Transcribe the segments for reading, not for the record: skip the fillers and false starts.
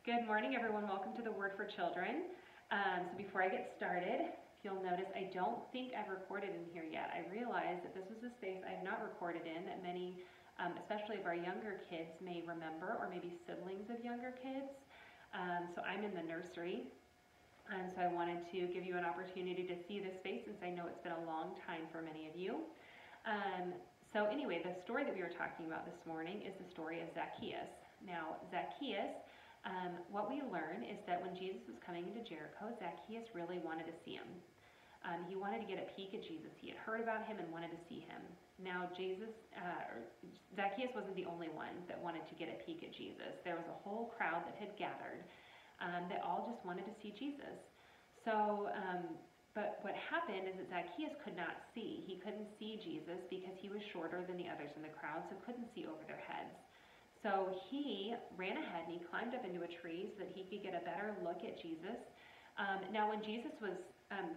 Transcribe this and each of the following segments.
Good morning, everyone. Welcome to the Word for Children. So before I get started, if you'll notice, I don't think I've recorded in here yet. I realized that this was a space I've not recorded in that many, especially of our younger kids, may remember, or maybe siblings of younger kids. So I'm in the nursery, and so I wanted to give you an opportunity to see this space since I know it's been a long time for many of you. So anyway, the story that we were talking about this morning is the story of Zacchaeus. Now, Zacchaeus, what we learn is that when Jesus was coming into Jericho, Zacchaeus really wanted to see him. He wanted to get a peek at Jesus. He had heard about him and wanted to see him. Now, Zacchaeus wasn't the only one that wanted to get a peek at Jesus. There was a whole crowd that had gathered that all just wanted to see Jesus. So, but what happened is that Zacchaeus could not see. He couldn't see Jesus because he was shorter than the others in the crowd, so couldn't see over their heads. So he ran ahead and he climbed up into a tree so that he could get a better look at Jesus. Now when Jesus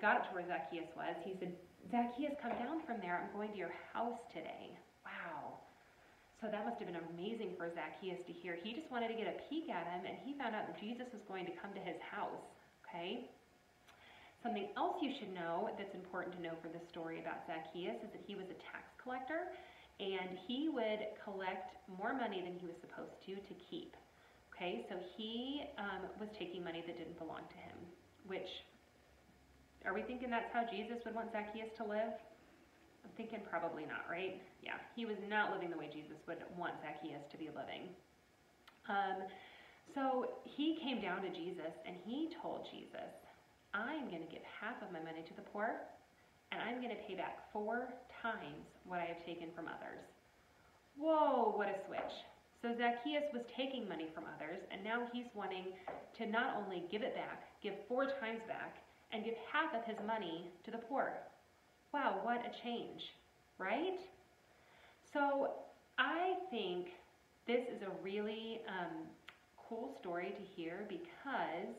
got to where Zacchaeus was, he said, "Zacchaeus, come down from there. I'm going to your house today." Wow. So that must have been amazing for Zacchaeus to hear. He just wanted to get a peek at him, and he found out that Jesus was going to come to his house. Okay? Something else you should know that's important to know for the story about Zacchaeus is that he was a tax collector, and he would collect more money than he was supposed to keep. Okay, so he was taking money that didn't belong to him, which, are we thinking that's how Jesus would want Zacchaeus to live? I'm thinking probably not, right? Yeah, he was not living the way Jesus would want Zacchaeus to be living. So he came down to Jesus and he told Jesus, "I'm going to give half of my money to the poor, and I'm going to pay back 4 times what I have taken from others." Whoa, what a switch. So Zacchaeus was taking money from others, and now he's wanting to not only give it back, give 4 times back, and give half of his money to the poor. Wow, what a change, right? So I think this is a really cool story to hear because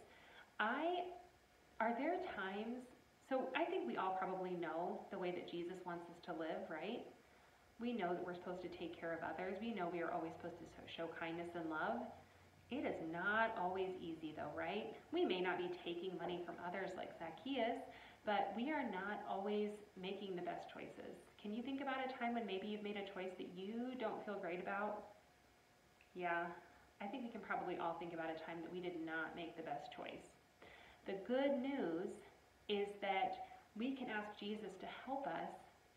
are there times, so I think we all probably know the way that Jesus wants us to live, right? We know that we're supposed to take care of others. We know we are always supposed to show kindness and love. It is not always easy though, right? We may not be taking money from others like Zacchaeus, but we are not always making the best choices. Can you think about a time when maybe you've made a choice that you don't feel great about? Yeah, I think we can probably all think about a time that we did not make the best choice. The good news is that we can ask Jesus to help us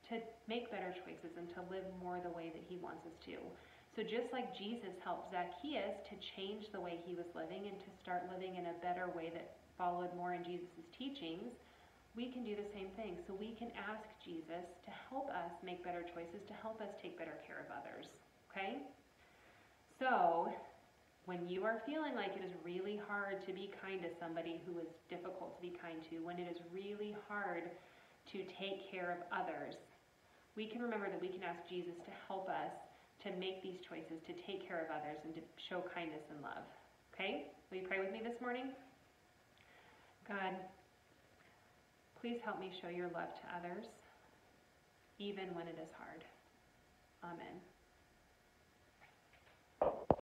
to make better choices and to live more the way that he wants us to. So just like Jesus helped Zacchaeus to change the way he was living and to start living in a better way that followed more in Jesus' teachings, we can do the same thing. So we can ask Jesus to help us make better choices, to help us take better care of others. Okay? So when you are feeling like it is really hard to be kind to somebody who is difficult to be kind to, when it is really hard to take care of others, we can remember that we can ask Jesus to help us to make these choices, to take care of others, and to show kindness and love. Okay? Will you pray with me this morning? God, please help me show your love to others, even when it is hard. Amen.